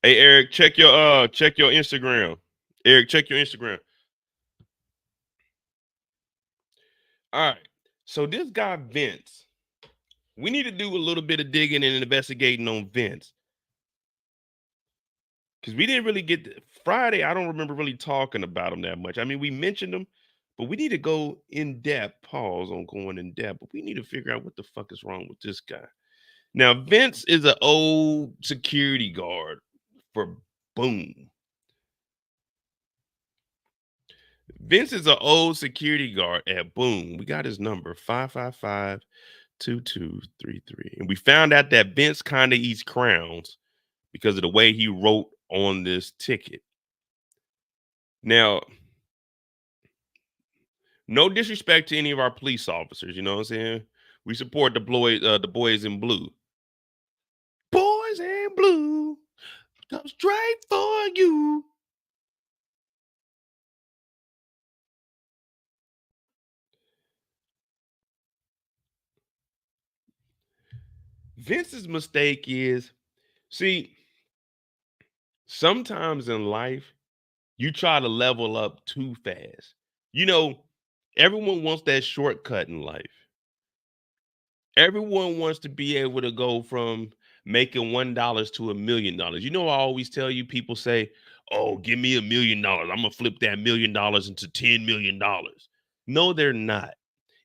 Hey Eric, check your Instagram. Eric, check your Instagram. All right. So this guy Vince, we need to do a little bit of digging and investigating on Vince. Because we didn't really get Friday. I don't remember really talking about him that much. I mean, we mentioned him, but we need to go in depth. Pause on going in depth, but we need to figure out what the fuck is wrong with this guy. Now, Vince is an old security guard for Boom. Vince is an old security guard at Boom. We got his number 555-2233. And we found out that Vince kind of eats crowns because of the way he wrote on this ticket. Now, no disrespect to any of our police officers, you know what I'm saying? We support the boys in blue. Boys in blue, come straight for you. Vince's mistake is, see, sometimes in life, you try to level up too fast. You know, everyone wants that shortcut in life. Everyone wants to be able to go from making $1 to $1,000,000. You know, I always tell you, people say, "Oh, give me $1,000,000. I'm gonna flip that $1,000,000 into $10,000,000." No, they're not.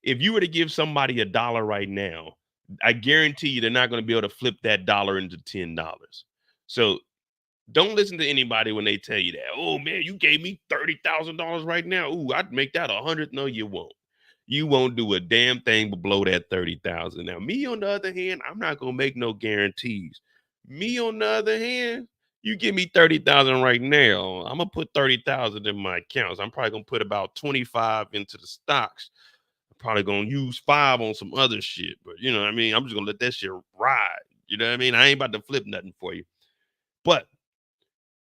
If you were to give somebody $1 right now, I guarantee you they're not going to be able to flip that dollar into $10. So don't listen to anybody when they tell you that. Oh man, you gave me $30,000 right now. Ooh, I'd make that 100. No, you won't. You won't do a damn thing but blow that 30,000. Now, me on the other hand, I'm not gonna make no guarantees. Me on the other hand, you give me 30,000 right now. I'm gonna put 30,000 in my accounts. I'm probably gonna put about 25 into the stocks. I'm probably gonna use 5 on some other shit. But you know what I mean? I'm just gonna let that shit ride. You know what I mean? I ain't about to flip nothing for you. But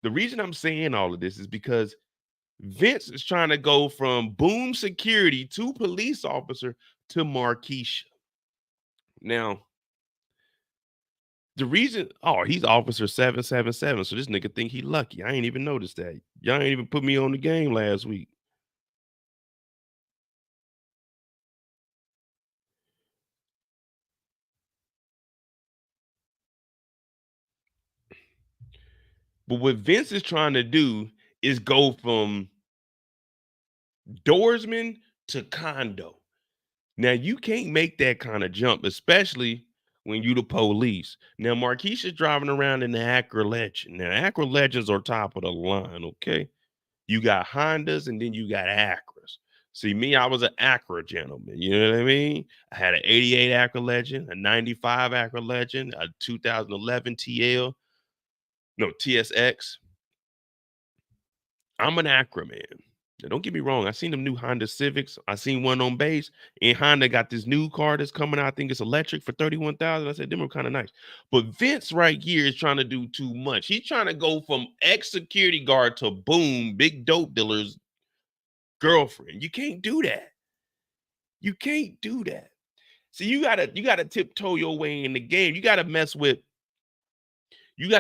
the reason I'm saying all of this is because Vince is trying to go from boom security to police officer to Markisha. Now, the reason, oh, he's officer 777. So this nigga think he lucky. I ain't even noticed that. Y'all ain't even put me on the game last week. But what Vince is trying to do is go from doorsman to condo. Now you can't make that kind of jump, especially when you the police. Now Marquisha's driving around in the Acura Legend. Now Acura Legends are top of the line, okay? You got Hondas and then you got Acras. See me, I was an Acura gentleman. You know what I mean? I had an '88 Acura Legend, a '95 Acura Legend, a 2011 TL, no TSX. I'm an Acura man. Now, don't get me wrong. I seen them new Honda Civics. I seen one on base, and Honda got this new car that's coming out. I think it's electric for 31,000. I said them are kind of nice. But Vince right here is trying to do too much. He's trying to go from ex security guard to boom, big dope dealer's girlfriend. You can't do that. You can't do that. See, you gotta tiptoe your way in the game. You got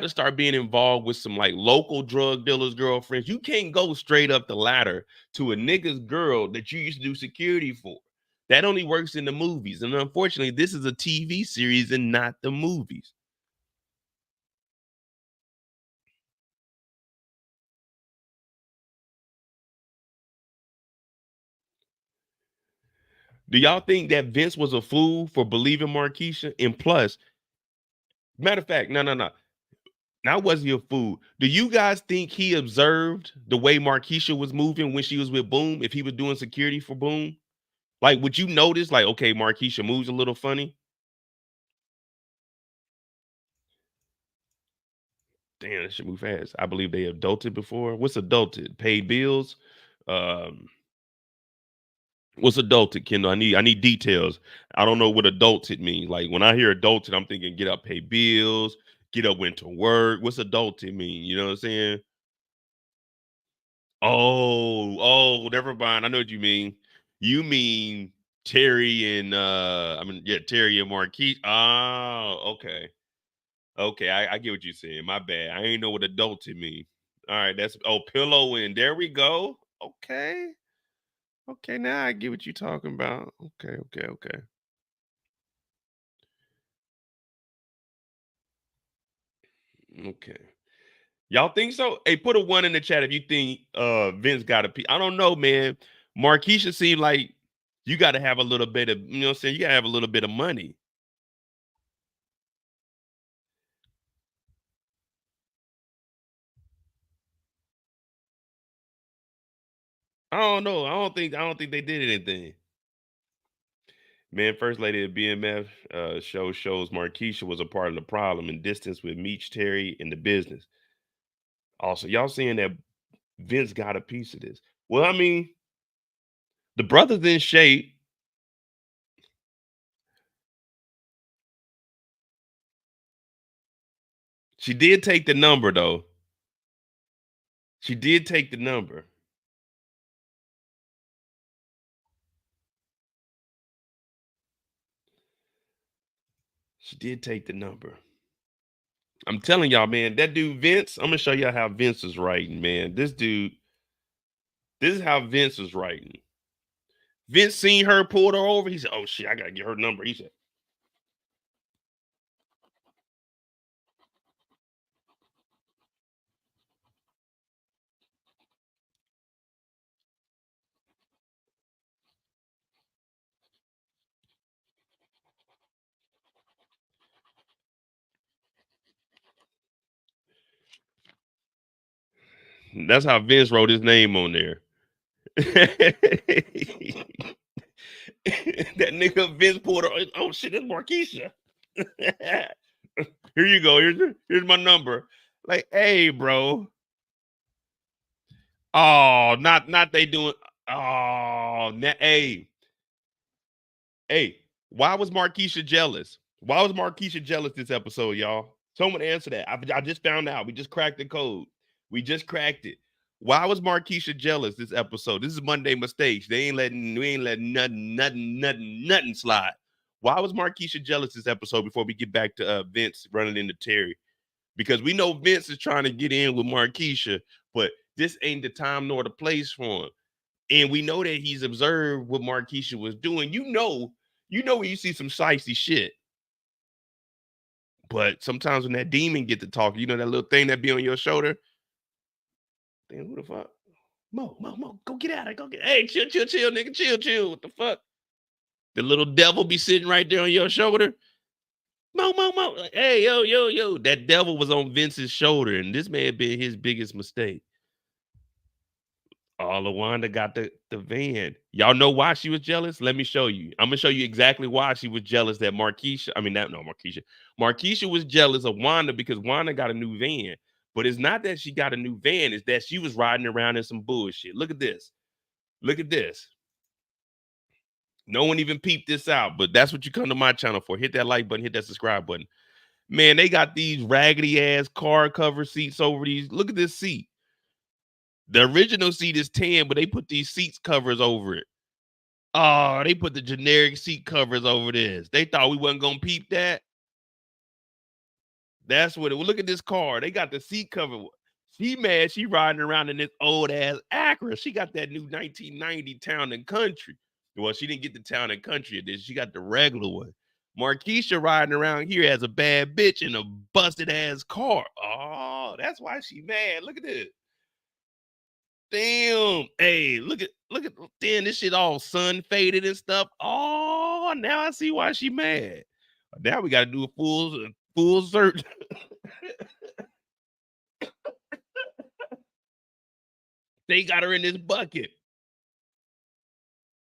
to start being involved with some like local drug dealers' girlfriends. You can't go straight up the ladder to a nigga's girl that you used to do security for. That only works in the movies. And unfortunately, this is a TV series and not the movies. Do y'all think that Vince was a fool for believing Markisha? And plus, matter of fact, no. Now was he a fool? Do you guys think he observed the way Markisha was moving when she was with Boom? If he was doing security for Boom? Like, would you notice, like, okay, Markisha moves a little funny? Damn, that should move fast. I believe they adulted before. What's adulted? Paid bills. Um, what's adulted, Kendall? I need details. I don't know what adulted means. Like when I hear adulted, I'm thinking get up, pay bills, get up, went to work. What's adulted mean? You know what I'm saying? Oh, never mind. I know what you mean. You mean Terry and I mean, yeah, Terry and Marquise. Oh, okay. Okay, I get what you're saying. My bad. I ain't know what adulting mean. All right, that's pillow in. There we go. Okay. Okay, now I get what you're talking about. Okay, okay, okay. Okay. Y'all think so? Hey, put a one in the chat if you think Vince got a piece. I don't know, man. Markisha seemed like you got to have a little bit of, you know what I'm saying? You got to have a little bit of money. I don't know. I don't think they did anything. Man, First Lady of BMF shows Markisha was a part of the problem and distance with Meech, Terry, and the business. Also, y'all seeing that Vince got a piece of this. Well, I mean, the brothers in shape. She did take the number though. She did take the number. She did take the number. I'm telling y'all, man, that dude Vince, I'm gonna show y'all how Vince is writing, man. This dude, this is how Vince is writing. Vince seen her, pulled her over. He said, "Oh shit, I gotta get her number." He said, "That's how Vince wrote his name on there." That nigga Vince pulled her. Oh shit, that's Markisha. Here you go. Here's my number. Like, hey, bro. Oh, not they doing. Oh, hey, why was Markisha jealous? Why was Markisha jealous this episode, y'all? Someone answer that. I just found out. We just cracked the code. We just cracked it. Why was Markisha jealous this episode? This is Monday mistakes. We ain't letting nothing slide. Why was Markisha jealous this episode before we get back to Vince running into Terry? Because we know Vince is trying to get in with Markisha, but this ain't the time nor the place for him. And we know that he's observed what Markisha was doing. You know when you see some shicey shit. But sometimes when that demon get to talk, you know that little thing that be on your shoulder. Damn, who the fuck? Mo, go get out of it. Go get. Hey, chill, nigga, chill. What the fuck? The little devil be sitting right there on your shoulder. Mo. Like, hey, yo. That devil was on Vince's shoulder, and this may have been his biggest mistake. Oh, LaWanda got the van. Y'all know why she was jealous? Let me show you. I'm gonna show you exactly why she was jealous that Markisha. I mean, that no Markisha. Markisha was jealous of Wanda because Wanda got a new van. But it's not that she got a new van, it's that she was riding around in some bullshit. Look at this. Look at this. No one even peeped this out, but that's what you come to my channel for. Hit that like button, hit that subscribe button. Man, they got these raggedy ass car cover seats over these. Look at this seat. The original seat is 10, but they put these seats covers over it. Oh, they put the generic seat covers over this. They thought we wasn't gonna peep that. That's what it. Well, look at this car. They got the seat cover. She mad. She riding around in this old ass Acura. She got that new 1990 Town and Country. Well, she didn't get the Town and Country edition. She got the regular one. Markisha riding around here as a bad bitch in a busted ass car. Oh, that's why she mad. Look at this. Damn. Hey, look at damn, this shit all sun faded and stuff. Oh, now I see why she mad. Now we gotta do a full search. They got her in this bucket.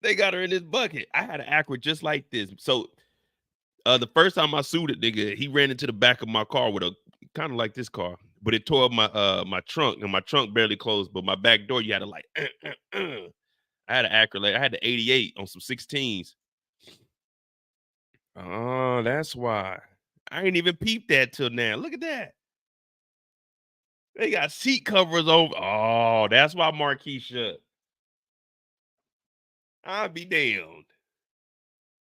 They got her in this bucket. I had an Acura just like this. So the first time I sued it, nigga, he ran into the back of my car with a kind of like this car, but it tore up my trunk, and my trunk barely closed, but my back door, you had to like I had an Acura, I had the 88 on some 16s. Oh, that's why. I ain't even peeped that till now. Look at that. They got seat covers over. Oh, that's why Markisha. I'll be damned.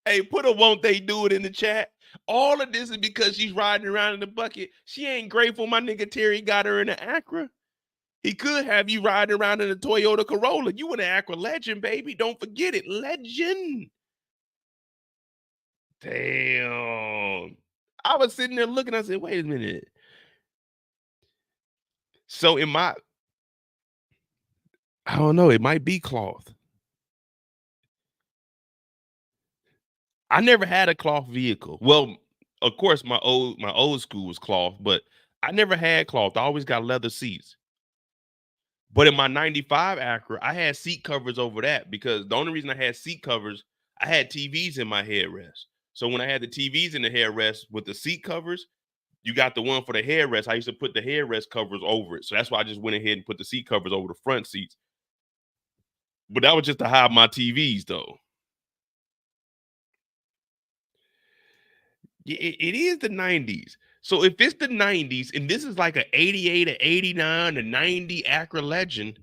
Hey, put a won't they do it in the chat. All of this is because she's riding around in the bucket. She ain't grateful my nigga Terry got her in an Acura. He could have you riding around in a Toyota Corolla. You an Acura legend, baby. Don't forget it. Legend. Damn. I was sitting there looking. I said, wait a minute. So I don't know. It might be cloth. I never had a cloth vehicle. Well, of course, my old school was cloth, but I never had cloth. I always got leather seats. But in my 95 Acura, I had seat covers over that because the only reason I had seat covers, I had TVs in my headrest. So when I had the TVs in the headrest with the seat covers, you got the one for the headrest. I used to put the headrest covers over it. So that's why I just went ahead and put the seat covers over the front seats. But that was just to hide my TVs, though. It is the 90s. So if it's the 90s and this is like an 88, a 89, a 90 Acura Legend,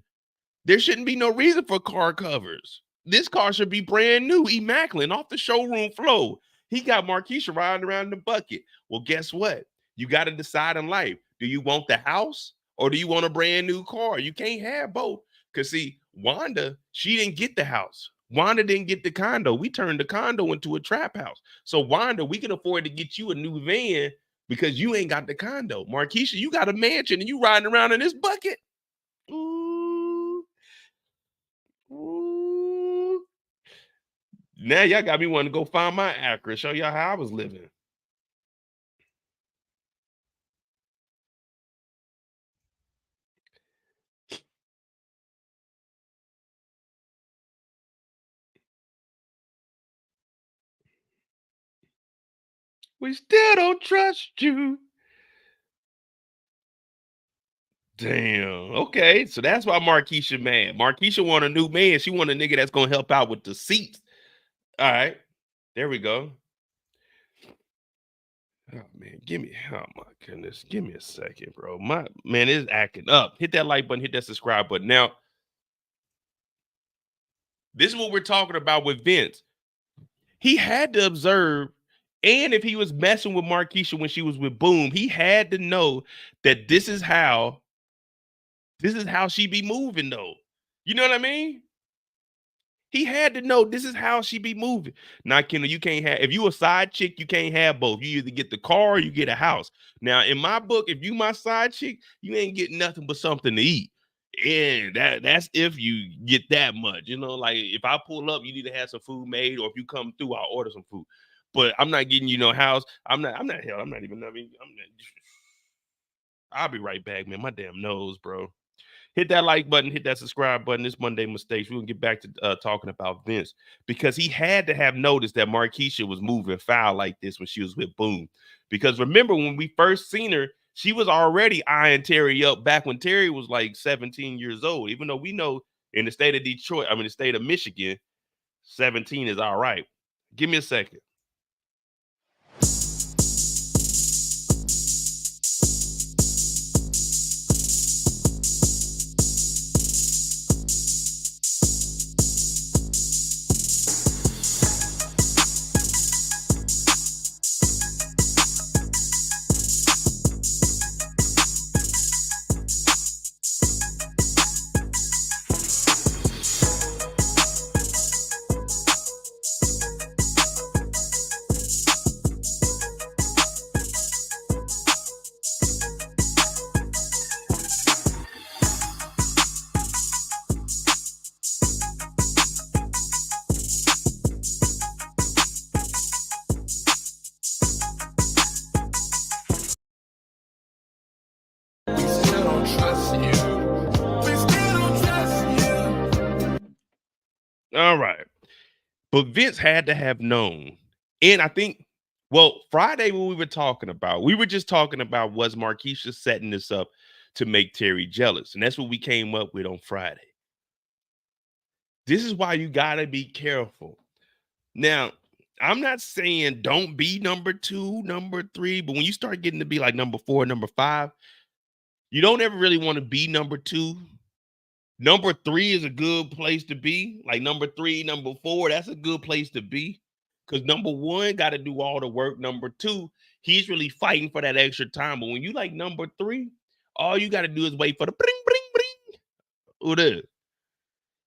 there shouldn't be no reason for car covers. This car should be brand new, immaculate, off the showroom floor. He got Markisha riding around in the bucket. Well, guess what? You got to decide in life. Do you want the house or do you want a brand new car? You can't have both. Because, see, Wanda, she didn't get the house. Wanda didn't get the condo. We turned the condo into a trap house. So, Wanda, we can afford to get you a new van because you ain't got the condo. Markisha, you got a mansion and you riding around in this bucket. Ooh. Ooh. Now y'all got me wanting to go find my Acura, show y'all how I was living. We still don't trust you. Damn. Okay, so that's why Markisha mad. Markisha want a new man. She want a nigga that's gonna help out with the seats. All right, there we go. Oh man, oh my goodness, give me a second, bro. My man is acting up. Hit that like button, hit that subscribe button. Now, this is what we're talking about with Vince. He had to observe, and if he was messing with Markisha when she was with Boom, he had to know that this is how she be moving, though. You know what I mean? He had to know this is how she be moving. Now, Kendall, you can't have, if you a side chick, you can't have both. You either get the car or you get a house. Now, in my book, if you my side chick, you ain't getting nothing but something to eat. And that's if you get that much. You know, like if I pull up, you need to have some food made, or if you come through, I'll order some food. But I'm not getting you no house. I'm not hell, I'm not even, I'll be right back, man. My damn nose, bro. Hit that like button, hit that subscribe button. This Monday Mistakes. We're gonna get back to talking about Vince because he had to have noticed that Markisha was moving foul like this when she was with Boom. Because remember when we first seen her, she was already eyeing Terry up back when Terry was like 17 years old. Even though we know in the state of Detroit, I mean the state of Michigan, 17 is all right. Give me a second. All right. But Vince had to have known. And I think, well, Friday, when we were just talking about was Markisha setting this up to make Terry jealous. And that's what we came up with on Friday. This is why you got to be careful. Now, I'm not saying don't be number 2, number 3, but when you start getting to be like number 4, number 5, you don't ever really want to be number 2. Number 3 is a good place to be. Like number 3, number 4, that's a good place to be. Because number one got to do all the work. Number two, he's really fighting for that extra time. But when you like number three, all you got to do is wait for the bring, bring, bring. Who this?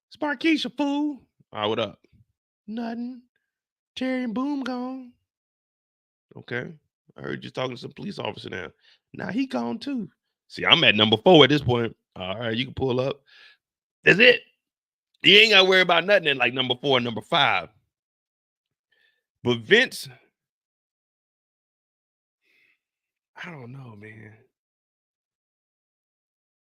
It's Markisha, fool. All right, what up? Nothing. Terry and Boom gone. Okay. I heard you talking to some police officer now. Now he gone too. See, I'm at number 4 at this point. All right, you can pull up. That's it. You ain't got to worry about nothing at like number 4 and number 5. But Vince, I don't know, man.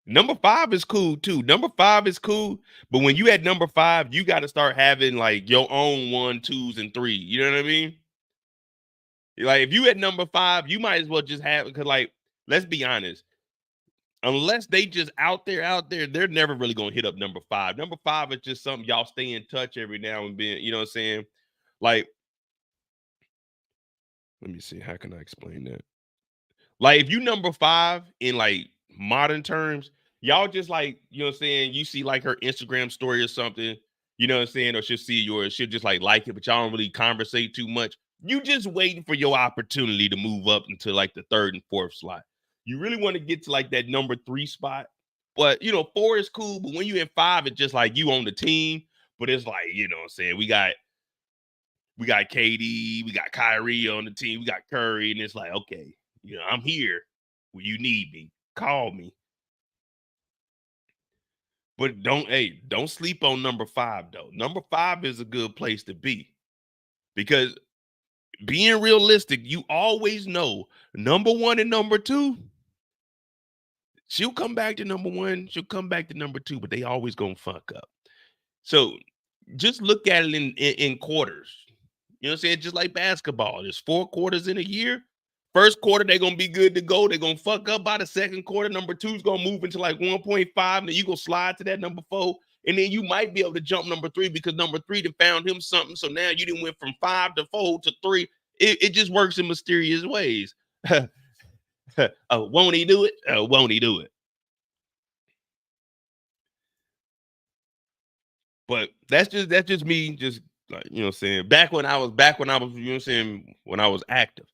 Number 5 is cool too. Number 5 is cool, but when you at number 5, you got to start having like your own 1, 2s, and 3. You know what I mean? Like if you at number 5, you might as well just have, because like, let's be honest. Unless they just out there, they're never really gonna hit up number 5. Number 5 is just something y'all stay in touch every now and then. You know what I'm saying? Like, let me see. How can I explain that? Like, if you number 5 in like modern terms, y'all just like, you know what I'm saying? You see like her Instagram story or something, you know what I'm saying? Or she'll see yours, she'll just like it, but y'all don't really conversate too much. You just waiting for your opportunity to move up into like the 3rd and 4th slot. You really want to get to like that number 3 spot. But you know, 4 is cool, but when you in 5, it's just like you on the team. But it's like, you know what I'm saying? We got KD, we got Kyrie on the team, we got Curry, and it's like, okay, you know, I'm here when you need me. Call me. But don't sleep on number 5 though. Number 5 is a good place to be. Because being realistic, you always know number 1 and number 2. She'll come back to number 1, she'll come back to number 2, but they always gonna fuck up. So just look at it in quarters. You know what I'm saying? Just like basketball. There's 4 quarters in a year. First quarter, they're gonna be good to go. They're gonna fuck up by the second quarter. Number 2 is gonna move into like 1.5, and then you gonna slide to that number 4. And then you might be able to jump number 3 because number 3 done found him something. So now you didn't went from 5 to 4 to 3. It just works in mysterious ways. Won't he do it? Won't he do it? But that's just me, just like, you know what I'm saying, back when I was, you know what I'm saying, when I was active.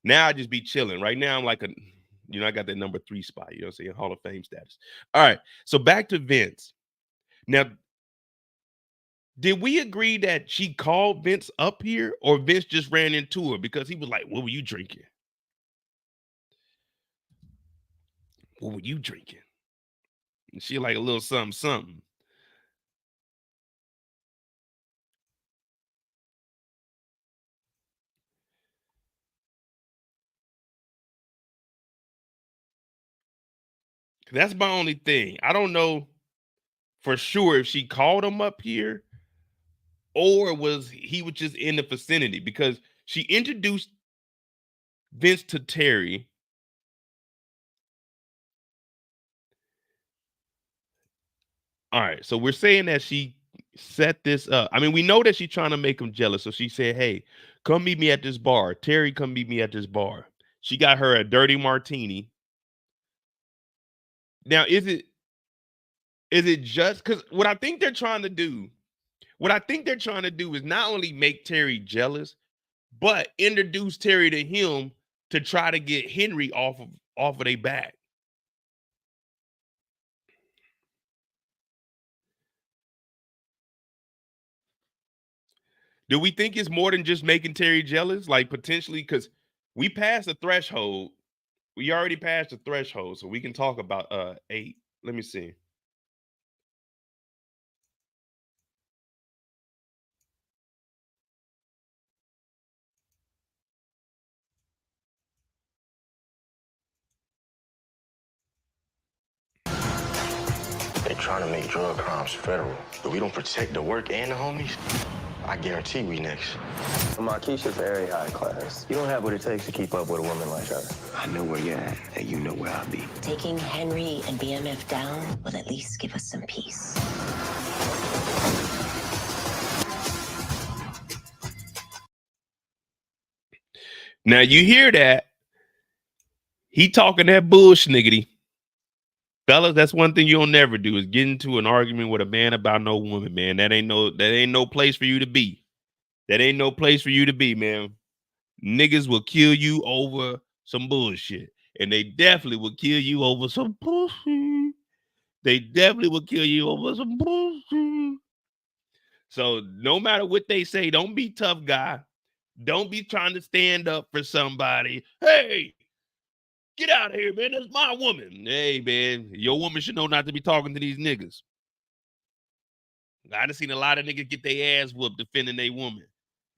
Now I just be chilling. Right now I'm like I got that number 3 spot, you know what I'm saying, Hall of Fame status. All right, so back to Vince. Now, did we agree that she called Vince up here, or Vince just ran into her because he was like, what were you drinking? What were you drinking? And she like a little something, something. That's my only thing. I don't know for sure if she called him up here or he was just in the vicinity, because she introduced Vince to Terry. All right, so we're saying that she set this up. I mean, we know that she's trying to make him jealous. So she said, hey, come meet me at this bar. Terry, come meet me at this bar. She got her a dirty martini. Now, is it just because what I think they're trying to do is not only make Terry jealous, but introduce Terry to him to try to get Henry off of their back. Do we think it's more than just making Terry jealous? Like potentially, because we passed the threshold. We already passed the threshold, so we can talk about 8. Let me see. They're trying to make drug crimes federal. If we don't protect the work and the homies, I guarantee we next. Markisha's very high class. You don't have what it takes to keep up with a woman like her. I know where you're at, and you know where I'll be. Taking Henry and BMF down will at least give us some peace. Now you hear that? He talking that bullshniggity. Fellas, that's one thing you'll never do is get into an argument with a man about no woman, man. That ain't no place for you to be. That ain't no place for you to be, man. Niggas will kill you over some bullshit. And they definitely will kill you over some bullshit. They definitely will kill you over some bullshit. So no matter what they say, don't be tough guy. Don't be trying to stand up for somebody. Hey, get out of here, man. That's my woman. Hey, man, your woman should know not to be talking to these niggas. I done seen a lot of niggas get their ass whooped defending their woman.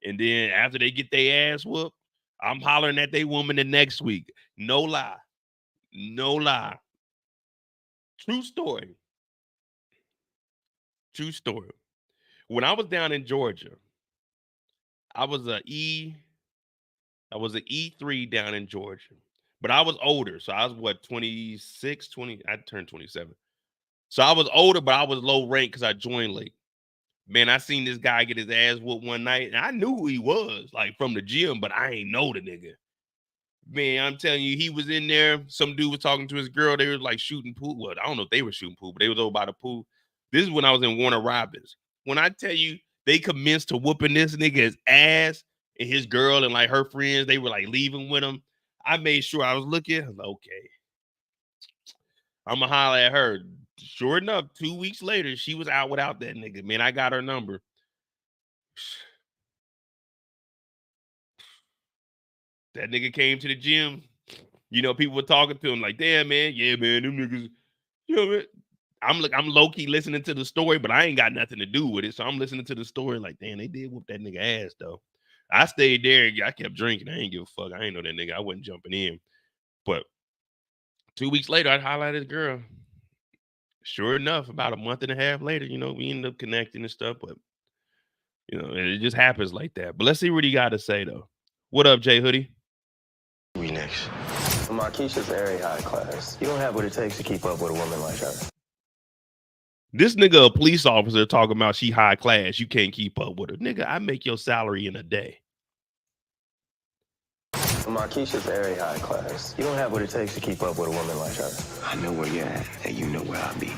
And then after they get their ass whooped, I'm hollering at their woman the next week. No lie. No lie. True story. True story. When I was down in Georgia, I was an E3 down in Georgia. But I was older. So I was what, 26, 20, I turned 27. So I was older, but I was low rank because I joined late. Man, I seen this guy get his ass whooped one night, and I knew who he was, like from the gym, but I ain't know the nigga. Man, I'm telling you, he was in there. Some dude was talking to his girl. They were like shooting pool. Well, I don't know if they were shooting pool, but they was over by the pool. This is when I was in Warner Robins. When I tell you they commenced to whooping this nigga's ass and his girl and like her friends, they were like leaving with him. I made sure I was looking. I was like, okay, I'm gonna holler at her. Sure enough, 2 weeks later, she was out without that nigga. Man, I got her number. That nigga came to the gym. You know, people were talking to him like, damn, man, yeah, man, them niggas, you know, man. I'm low-key listening to the story, but I ain't got nothing to do with it. So I'm listening to the story like, damn, they did whoop that nigga ass, though. I stayed there. I kept drinking. I ain't give a fuck. I ain't know that nigga. I wasn't jumping in. But 2 weeks later, I highlighted this girl. Sure enough, about a month and a half later, you know, we ended up connecting and stuff. But, you know, it just happens like that. But let's see what he got to say, though. What up, Jay Hoodie? We next. Markisha's very high class. You don't have what it takes to keep up with a woman like her. This nigga, a police officer, talking about she high class. You can't keep up with her. Nigga, I make your salary in a day. Markisha's very high class. You don't have what it takes to keep up with a woman like her. I know where you're at, and you know where I'll be.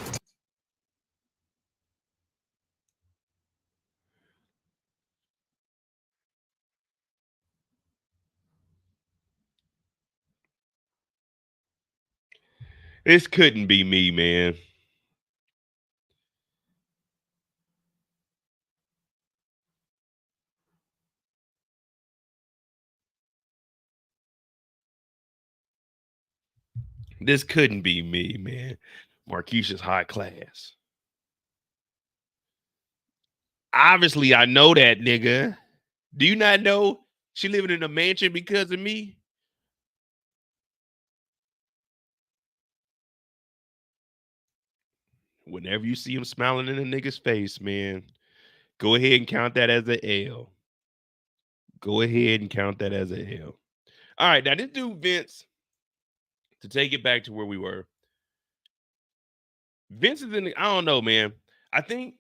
This couldn't be me, man. This couldn't be me, man. Markisha's high class. Obviously, I know that nigga. Do you not know she living in a mansion because of me? Whenever you see him smiling in a nigga's face, man, go ahead and count that as an L. Go ahead and count that as an L. All right, now this dude Vince, to take it back to where we were. Vince is in the, I don't know, man. I think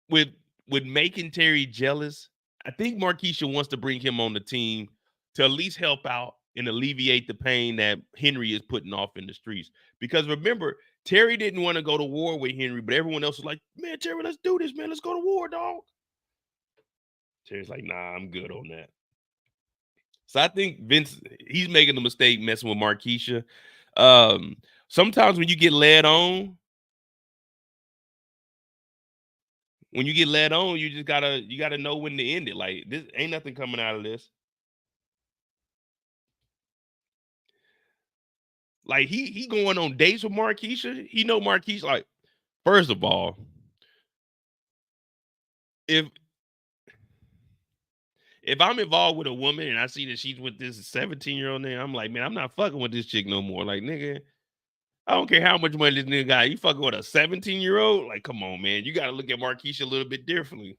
with making Terry jealous, I think Markisha wants to bring him on the team to at least help out and alleviate the pain that Henry is putting off in the streets. Because remember, Terry didn't want to go to war with Henry, but everyone else was like, man, Terry, let's do this, man. Let's go to war, dog. Terry's like, nah, I'm good on that. So I think Vince, he's making the mistake messing with Markisha. Sometimes when you get led on, you just gotta know when to end it. Like, this ain't nothing coming out of this. Like, he going on dates with Markisha. He know Markisha. Like, first of all, if I'm involved with a woman and I see that she's with this 17-year-old nigga, I'm like, man, I'm not fucking with this chick no more. Like, nigga, I don't care how much money this nigga got. You fucking with a 17-year-old? Like, come on, man. You got to look at Markisha a little bit differently.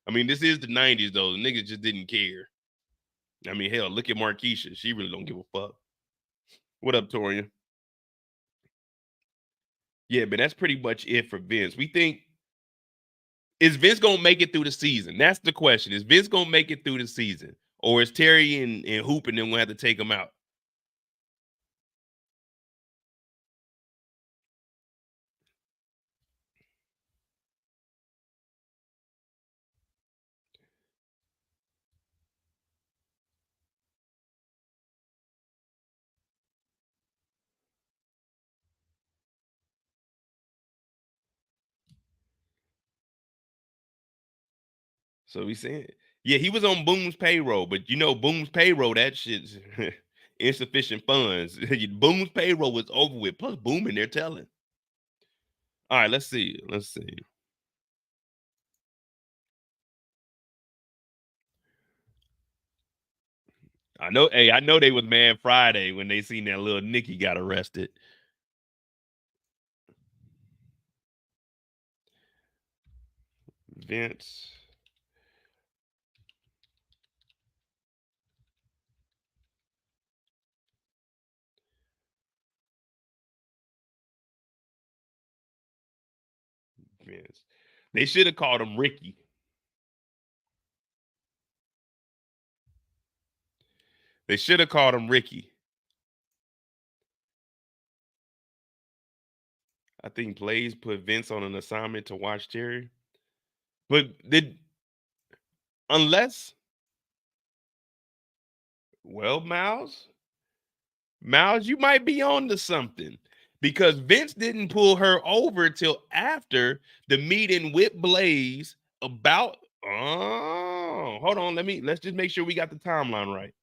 I mean, this is the 90s, though. The niggas just didn't care. I mean, hell, look at Markisha. She really don't give a fuck. What up, Torian? Yeah, but that's pretty much it for Vince. We think, is Vince going to make it through the season? That's the question. Is Vince going to make it through the season? Or is Terry and Hoop and them going to have to take him out? So we saying, yeah, he was on Boom's payroll, but you know, Boom's payroll, that shit's insufficient funds. Boom's payroll was over with. Plus, Boom in there telling. All right, let's see. Let's see. I know, hey, I know they was mad Friday when they seen that little Nikki got arrested. Vince. Vince. They should have called him Ricky. They should have called him Ricky. I think Blaze put Vince on an assignment to watch Terry. But unless, well, Miles, you might be on to something. Because Vince didn't pull her over till after the meeting with Blaze about, oh, hold on, let's just make sure we got the timeline right.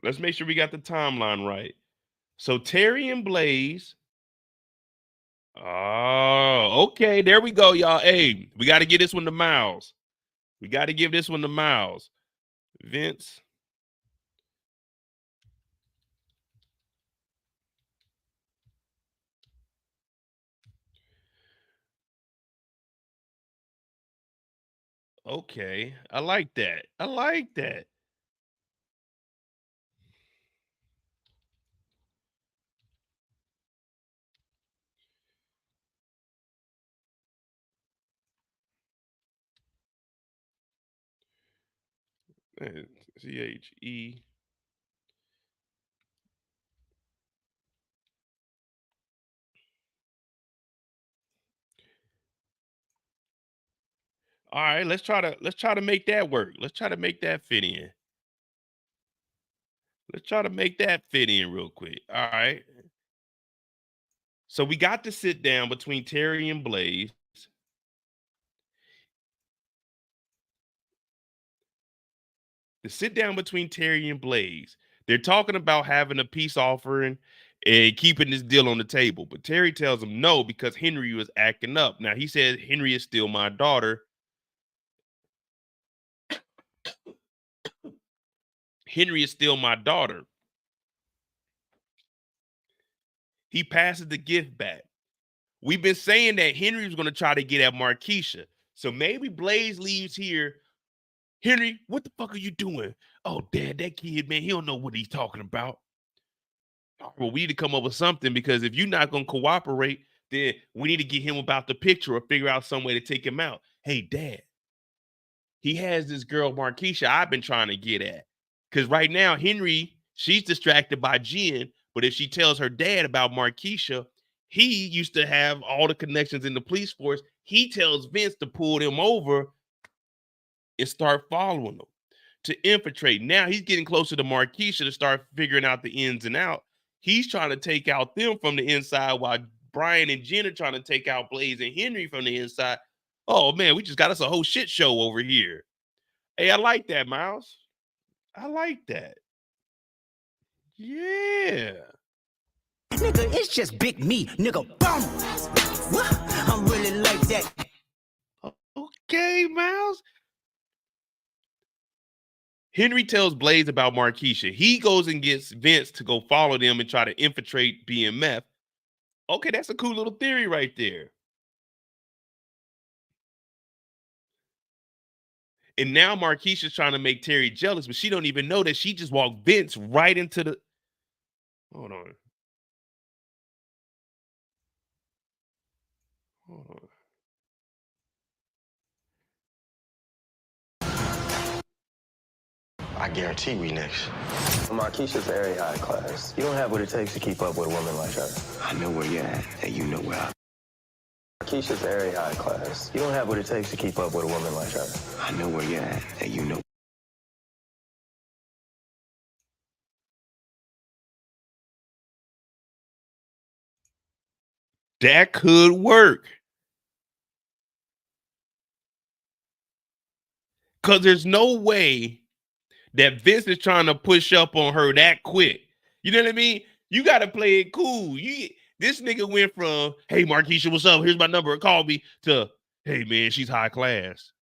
Let's make sure we got the timeline right. So Terry and Blaze. Oh, okay. There we go, y'all. Hey, we got to get this one to Miles. We got to give this one to Miles. Vince. Okay. I like that. I like that. CHE. All right, let's try to make that work. Let's try to make that fit in. Let's try to make that fit in real quick. All right. So we got to sit down between Terry and Blaze. The sit down between Terry and Blaze. They're talking about having a peace offering and keeping this deal on the table. But Terry tells him no because Henry was acting up. Now he said Henry is still my daughter. Henry is still my daughter. He passes the gift back. We've been saying that Henry was going to try to get at Markisha. So maybe Blaze leaves here. Henry, what the fuck are you doing? Oh, Dad, that kid, man, he don't know what he's talking about. Well, we need to come up with something because if you're not going to cooperate, then we need to get him about the picture or figure out some way to take him out. Hey, Dad, he has this girl, Markisha, I've been trying to get at. Because right now, Henry, she's distracted by Jen, but if she tells her dad about Markisha, he used to have all the connections in the police force. He tells Vince to pull them over and start following them to infiltrate. Now he's getting closer to Markisha to start figuring out the ins and out. He's trying to take out them from the inside while Brian and Jen are trying to take out Blaze and Henry from the inside. Oh man, we just got us a whole shit show over here. Hey, I like that, Miles. I like that. Yeah. Nigga, it's just big me, nigga. Boom. I'm really like that. Okay, Miles. Henry tells Blaze about Markisha. He goes and gets Vince to go follow them and try to infiltrate BMF. Okay, that's a cool little theory right there. And now Markisha's trying to make Terry jealous, but she don't even know that she just walked Vince right into the. Hold on. Hold on. I guarantee we next. Markisha's very high class. You don't have what it takes to keep up with a woman like her. I know where you're at, and you know where I. Markisha's very high class. You don't have what it takes to keep up with a woman like her. I know where you're at, and you know. That could work. Because there's no way that Vince is trying to push up on her that quick. You know what I mean? You got to play it cool. This nigga went from, hey, Markisha, what's up? Here's my number. Call me, to, hey, man, she's high class.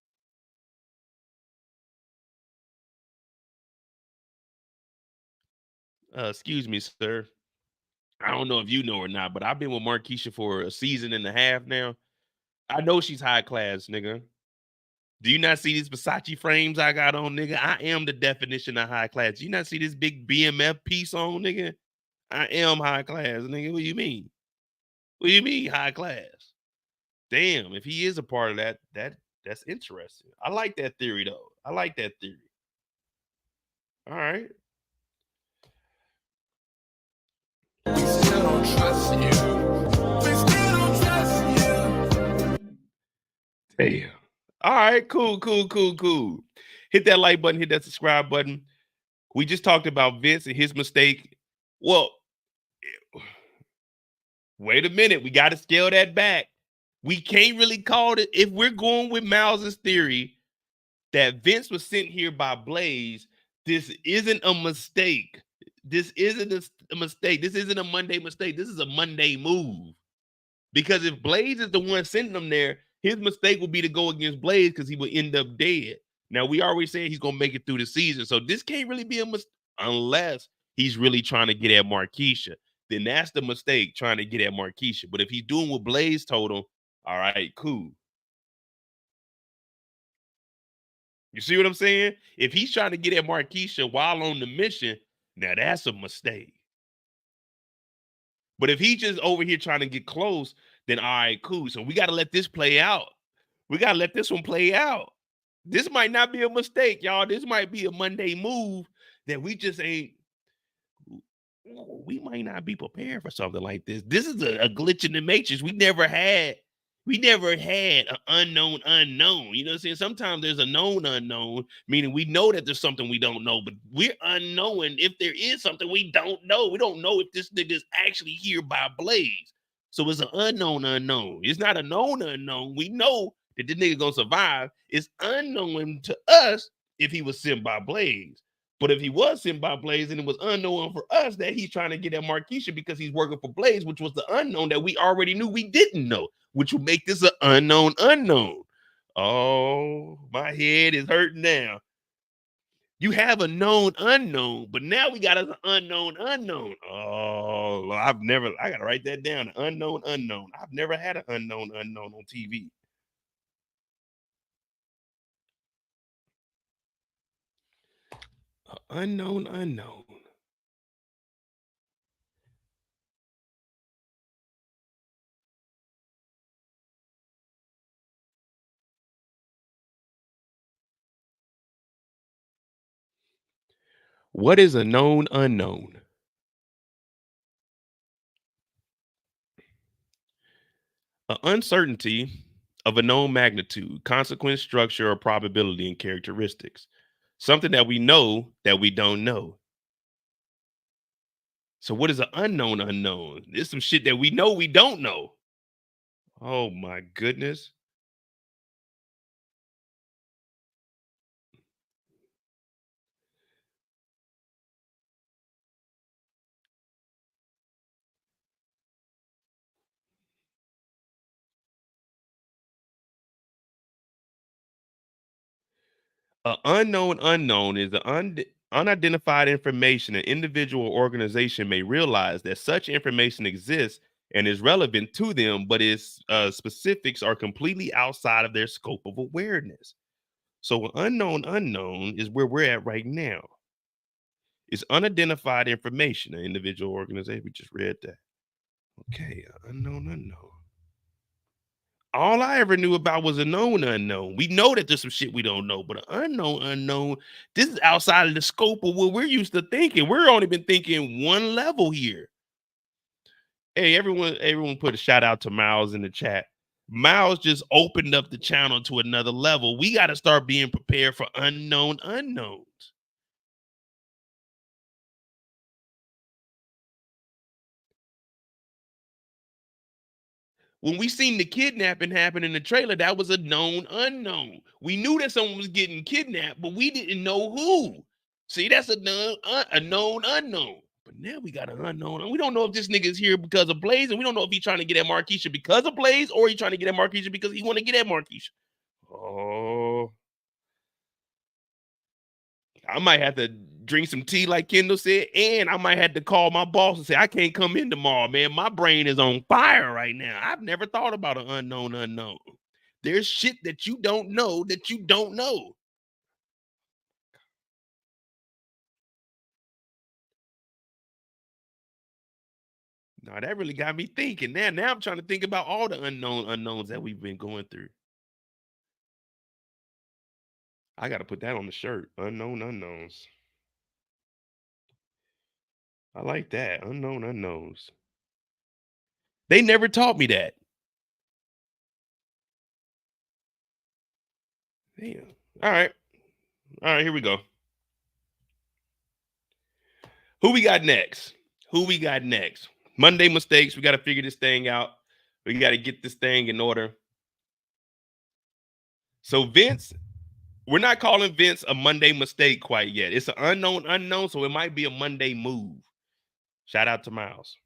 Excuse me, sir. I don't know if you know or not, but I've been with Markisha for a season and a half now. I know she's high class, nigga. Do you not see these Versace frames I got on, nigga? I am the definition of high class. Do you not see this big BMF piece on, nigga? I am high class, nigga. What do you mean? What do you mean high class? Damn, if he is a part of that's interesting. I like that theory though. I like that theory. All right. We still don't trust you. We still don't trust you. Damn. All right, cool. Hit that like button, hit that subscribe button. We just talked about Vince and his mistake. Well, wait a minute. We got to scale that back. We can't really call it, if we're going with Miles's theory that Vince was sent here by Blaze, this isn't a mistake. This isn't a mistake. This isn't a Monday mistake. This is a Monday move. Because if Blaze is the one sending him there, his mistake would be to go against Blaze because he would end up dead. Now, we already said he's going to make it through the season. So this can't really be a mistake unless he's really trying to get at Markisha. Then that's the mistake, trying to get at Markisha. But if he's doing what Blaze told him, all right, cool. You see what I'm saying? If he's trying to get at Markisha while on the mission, now that's a mistake. But if he's just over here trying to get close, then all right, cool. So we got to let this play out. We got to let this one play out. This might not be a mistake, y'all. This might be a Monday move that we just ain't. We might not be prepared for something like this. This is a glitch in the matrix. We never had an unknown unknown. You know what I'm saying? Sometimes there's a known unknown, meaning we know that there's something we don't know, but we're unknowing if there is something we don't know. We don't know if this nigga's actually here by Blaze. So it's an unknown unknown. It's not a known unknown. We know that this nigga gonna survive. It's unknown to us if he was sent by Blaze. But if he was sent by Blaze, and it was unknown for us that he's trying to get at Markisha because he's working for Blaze, which was the unknown that we already knew we didn't know, which would make this an unknown unknown. Oh, my head is hurting now. You have a known unknown, but now we got an unknown unknown. Oh, I got to write that down. An unknown unknown. I've never had an unknown unknown on TV. Unknown unknown. What is a known unknown? An uncertainty of a known magnitude, consequence, structure, or probability and characteristics. Something that we know that we don't know. So what is an unknown unknown? There's some shit that we know we don't know. Oh my goodness. An unknown unknown is the unidentified information an individual or organization may realize that such information exists and is relevant to them, but its specifics are completely outside of their scope of awareness. So an unknown unknown is where we're at right now. It's unidentified information, an individual organization. We just read that. Okay, unknown unknown. All I ever knew about was a known unknown. We know that there's some shit we don't know, but an unknown unknown, this is outside of the scope of what we're used to thinking. We're only been thinking one level here. Hey, everyone put a shout out to Miles in the chat. Miles just opened up the channel to another level. We got to start being prepared for unknown unknowns. When we seen the kidnapping happen in the trailer, that was a known unknown. We knew that someone was getting kidnapped, but we didn't know who. See, that's a known unknown. But now we got an unknown. We don't know if this nigga is here because of Blaze, and we don't know if he's trying to get at Markisha because of Blaze, or he's trying to get at Markisha because he want to get at Markisha. Oh, I might have to drink some tea, like Kendall said, and I might have to call my boss and say, I can't come in tomorrow, man. My brain is on fire right now. I've never thought about an unknown. There's shit that you don't know that you don't know. No, that really got me thinking. Now I'm trying to think about all the unknowns that we've been going through. I got to put that on the shirt. Unknown unknowns. I like that. Unknown unknowns. They never taught me that. Damn. All right, here we go. Who we got next? Monday mistakes. We got to figure this thing out. We got to get this thing in order. So Vince, we're not calling Vince a Monday mistake quite yet. It's an unknown, so it might be a Monday move. Shout out to Miles.